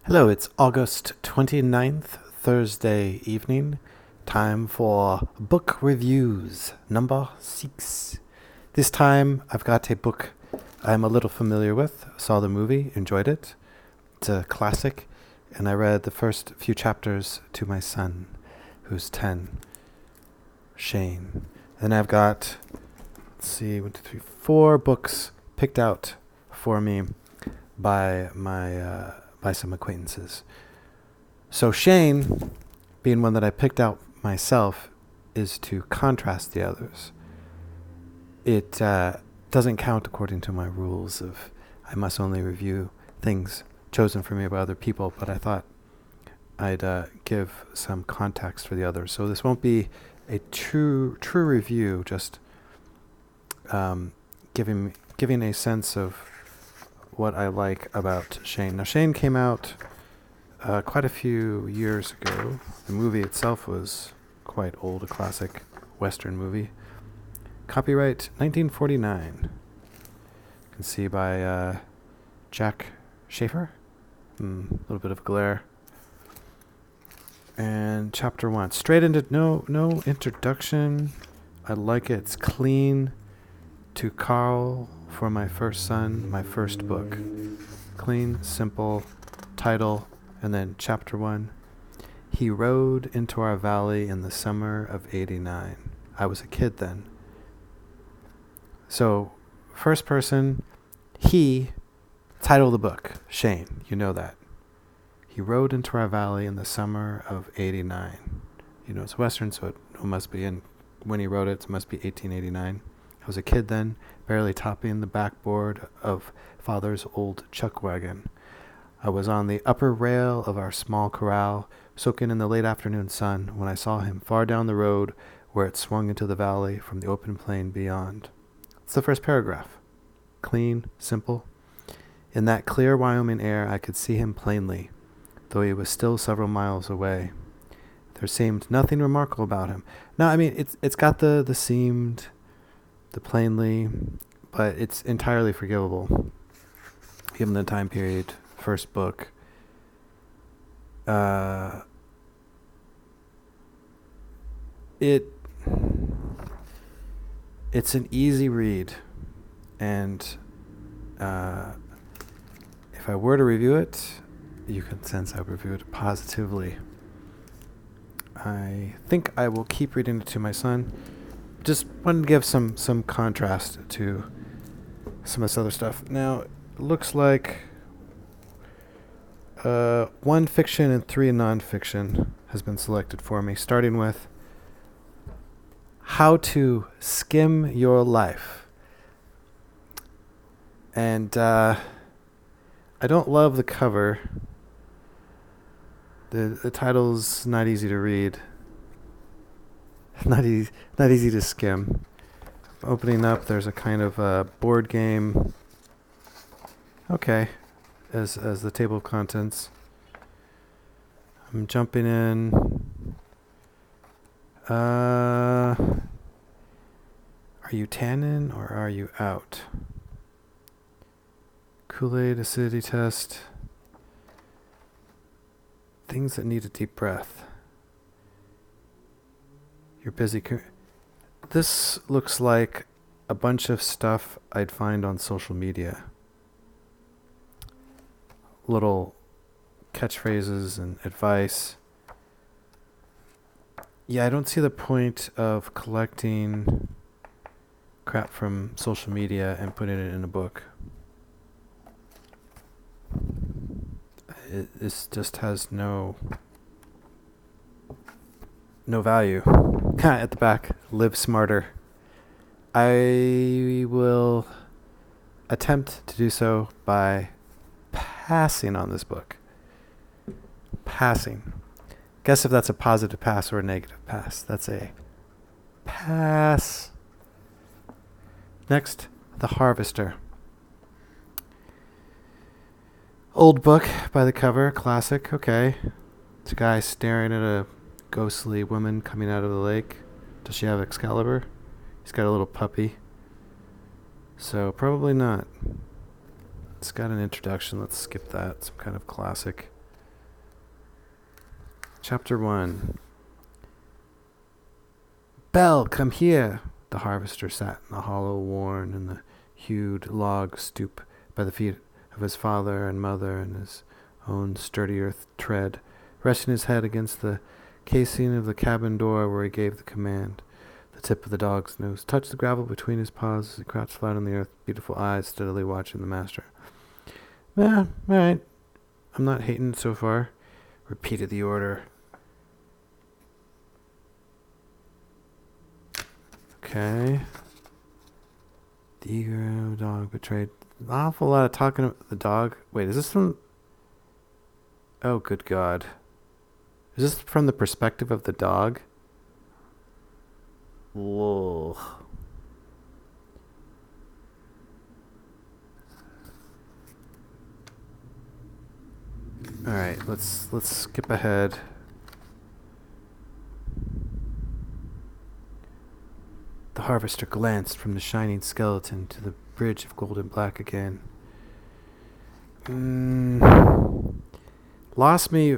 Hello, it's August 29th, Thursday evening. Time for book reviews, number 6. This time I've got a book I'm a little familiar with. Saw the movie, enjoyed it. It's a classic, and I read the first few chapters to my son, who's 10, Shane. Then I've got, let's see, 1, 2, 3, 4 books picked out for me by by some acquaintances. So Shane, being one that I picked out myself, is to contrast the others. It doesn't count according to my rules of I must only review things chosen for me by other people, but I thought I'd give some context for the others. So this won't be a true review, just giving a sense of what I like about Shane. Now, Shane came out quite a few years ago. The movie itself was quite old, a classic Western movie. Copyright 1949. You can see by Jack Schaefer. A little bit of glare. And chapter 1. Straight into no introduction. I like it. It's clean. To Carl, for my first son, my first book. Clean, simple title, and then chapter 1. He rode into our valley in the summer of '89. I was a kid then. So, first person, he, title of the book, Shane, you know that. He rode into our valley in the summer of '89. You know, it's Western, so it must be when he wrote it must be 1889. I was a kid then, barely topping the backboard of Father's old chuck wagon. I was on the upper rail of our small corral, soaking in the late afternoon sun, when I saw him far down the road where it swung into the valley from the open plain beyond. It's the first paragraph. Clean, simple. In that clear Wyoming air, I could see him plainly, though he was still several miles away. There seemed nothing remarkable about him. Now, I mean, it's got the seemed, the plainly, but it's entirely forgivable given the time period. First book. It's an easy read, and if I were to review it, you can sense I would review it positively. I think I will keep reading it to my son. Just wanted to give some contrast to some of this other stuff. Now, it looks like 1 fiction and 3 nonfiction has been selected for me, starting with How to Skim Your Life. And I don't love the cover. The title's not easy to read. Not easy to skim. Opening up, there's a kind of board game. Okay, as the table of contents. I'm jumping in. Are you tannin or are you out? Kool-Aid acidity test. Things that need a deep breath. You're busy. This looks like a bunch of stuff I'd find on social media. Little catchphrases and advice. Yeah, I don't see the point of collecting crap from social media and putting it in a book. This just has no value. At the back, live smarter. I will attempt to do so by passing on this book. Passing. Guess if that's a positive pass or a negative pass. That's a pass. Next, The Harvester. Old book by the cover, classic, okay. It's a guy staring at a ghostly woman coming out of the lake. Does she have Excalibur? He's got a little puppy. So probably not. It's got an introduction. Let's skip that. Some kind of classic. Chapter 1. Belle, come here. The harvester sat in the hollow worn in the hewed log stoop by the feet of his father and mother, and his own sturdy earth tread, resting his head against the casing of the cabin door where he gave the command. The tip of the dog's nose touched the gravel between his paws as he crouched flat on the earth, beautiful eyes steadily watching the master. All right. I'm not hating so far. Repeated the order. Okay. The eager dog betrayed. An awful lot of talking about the dog. Wait, is this from... Oh, good God. Is this from the perspective of the dog? Whoa. All right, let's skip ahead. The harvester glanced from the shining skeleton to the bridge of golden black again. Lost me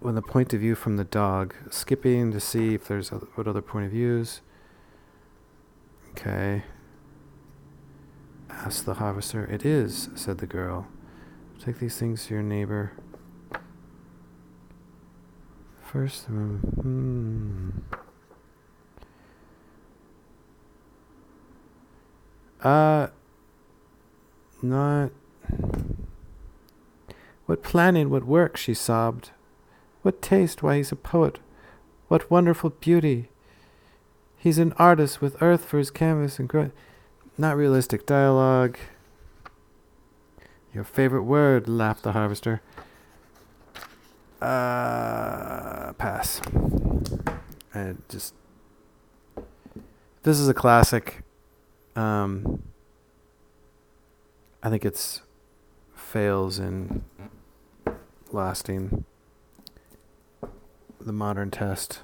when the point of view from the dog. Skipping to see if there's what other point of views. Okay. Asked the harvester. It is, said the girl. Take these things to your neighbor. First, not... What planning, what work, she sobbed. What taste, why he's a poet. What wonderful beauty. He's an artist with earth for his canvas and not realistic dialogue. Your favorite word, laughed the harvester. Pass. And just... This is a classic. I think it's fails in lasting the modern test.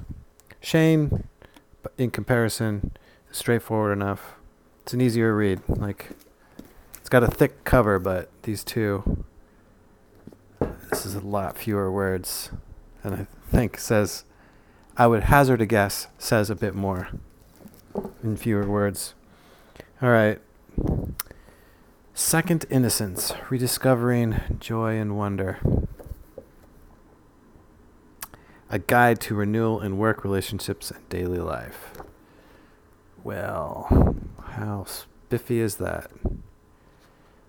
Shane, in comparison, is straightforward enough. It's an easier read. Like, it's got a thick cover, but these two, this is a lot fewer words, and I think says, I would hazard a guess, says a bit more in fewer words. All right. Second Innocence, Rediscovering Joy and Wonder. A guide to renewal in work relationships and daily life. Well, how spiffy is that?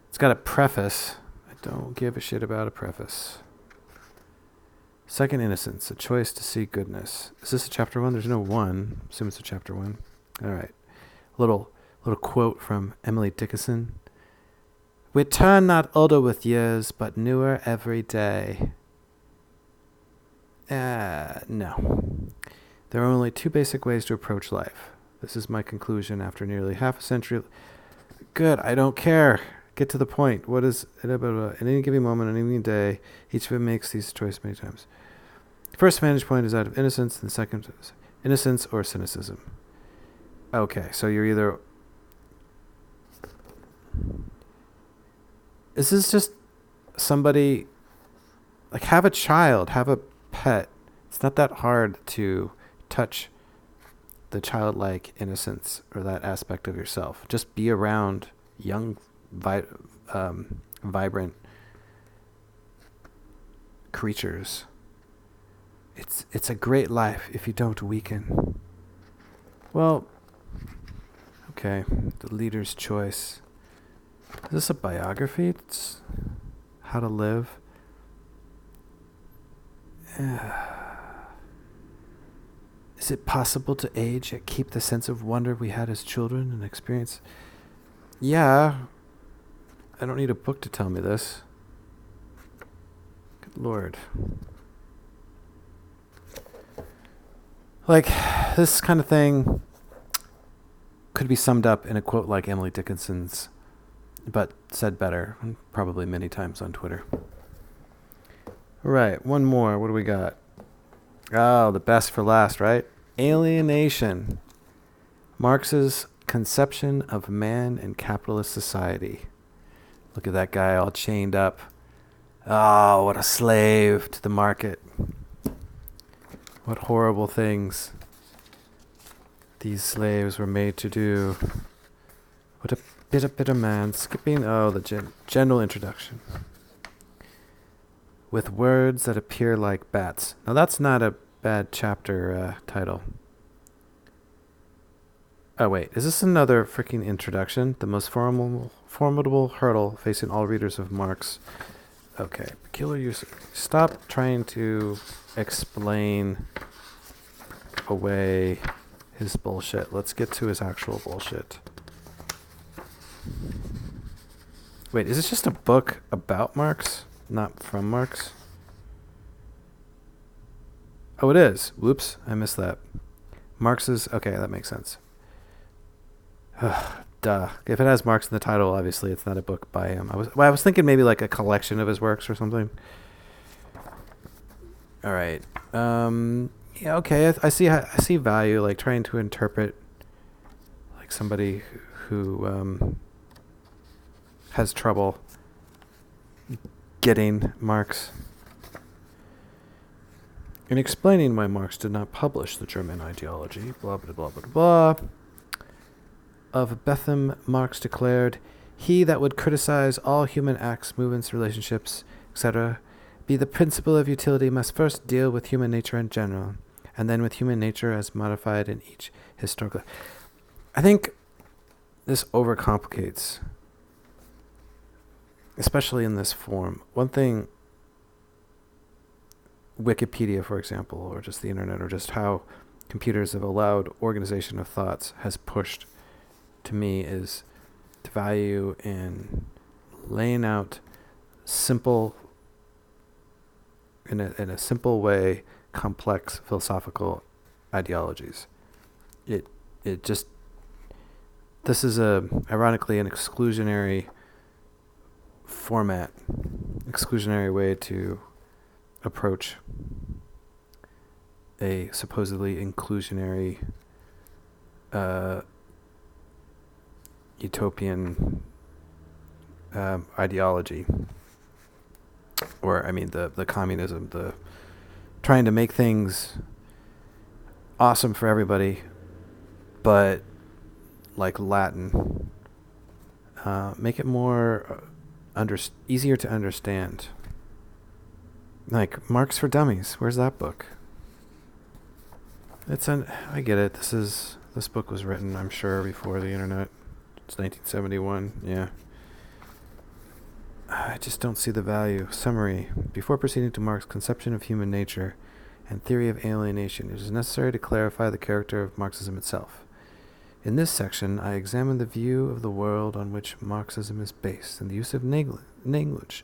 It's got a preface. I don't give a shit about a preface. Second Innocence, a choice to see goodness. Is this a chapter 1? There's no 1. I assume it's a chapter 1. All right. Little quote from Emily Dickinson. We turn not older with years, but newer every day. No. There are only two basic ways to approach life. This is my conclusion after nearly half a century. Good, I don't care. Get to the point. What is it about? In any given moment, on any given day, each of them makes these choices many times. First vantage point is that of innocence, and the second is innocence or cynicism. Okay, so you're either... Is this just somebody... Like, have a child, have a pet. It's not that hard to touch the childlike innocence or that aspect of yourself. Just be around young, vibrant creatures. It's a great life if you don't weaken. Well, okay. The Leader's Choice. Is this a biography? It's How to Live. Is it possible to age yet keep the sense of wonder we had as children and experience? Yeah. I don't need a book to tell me this. Good Lord. Like, this kind of thing could be summed up in a quote like Emily Dickinson's, but said better, probably many times on Twitter. All right, one more. What do we got? Oh, the best for last, right? Alienation. Marx's conception of man in capitalist society. Look at that guy all chained up. Oh, what a slave to the market. what horrible things these slaves were made to do. What a bitter man. Skipping, the general introduction. With words that appear like bats. Now that's not a bad chapter title. Oh wait, is this another freaking introduction? The most formidable hurdle facing all readers of Marx. Okay, peculiar use. Stop trying to explain away his bullshit. Let's get to his actual bullshit. Wait, is this just a book about Marx? Not from Marx? Oh, it is. Whoops, I missed that. Marx's... Okay, that makes sense. Duh. If it has Marx in the title, obviously it's not a book by him. I was thinking maybe like a collection of his works or something. All right. Yeah, okay. I see value, like trying to interpret like somebody who has trouble getting Marx. In explaining why Marx did not publish the German ideology, blah, blah, blah, blah, blah, of Betham, Marx declared, he that would criticize all human acts, movements, relationships, etc., be the principle of utility must first deal with human nature in general, and then with human nature as modified in each historical... I think this overcomplicates, especially in this form. One thing, Wikipedia, for example, or just the internet, or just how computers have allowed organization of thoughts has pushed to me is the value in laying out simple, in a simple way, complex philosophical ideologies. It just, this is ironically an exclusionary format, exclusionary way to approach a supposedly inclusionary utopian ideology, or I mean the communism, the trying to make things awesome for everybody, but like Latin, make it more easier to understand. Like Marx for Dummies, where's that book? I get it. This book was written, I'm sure, before the internet. It's 1971, yeah. I just don't see the value. Summary. Before proceeding to Marx's conception of human nature and theory of alienation, it is necessary to clarify the character of Marxism itself. In this section, I examine the view of the world on which Marxism is based and the use of language.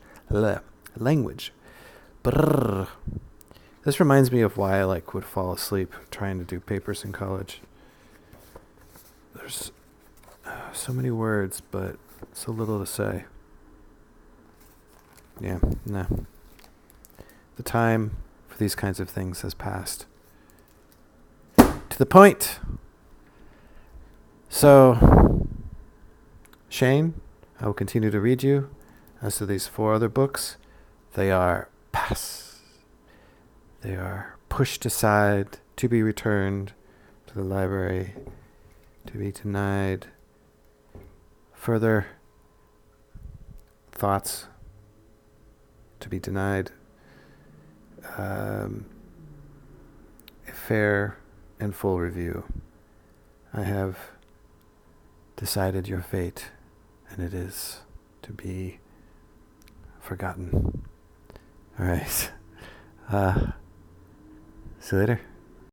Brrr. This reminds me of why I would fall asleep trying to do papers in college. There's so many words, but so little to say. Yeah, no. The time for these kinds of things has passed. To the point. So, Shane, I will continue to read you. As to these 4 other books, they are pass. They are pushed aside, to be returned to the library, to be denied further thoughts, to be denied a fair and full review. I have decided your fate, and it is to be forgotten. All right. See you later.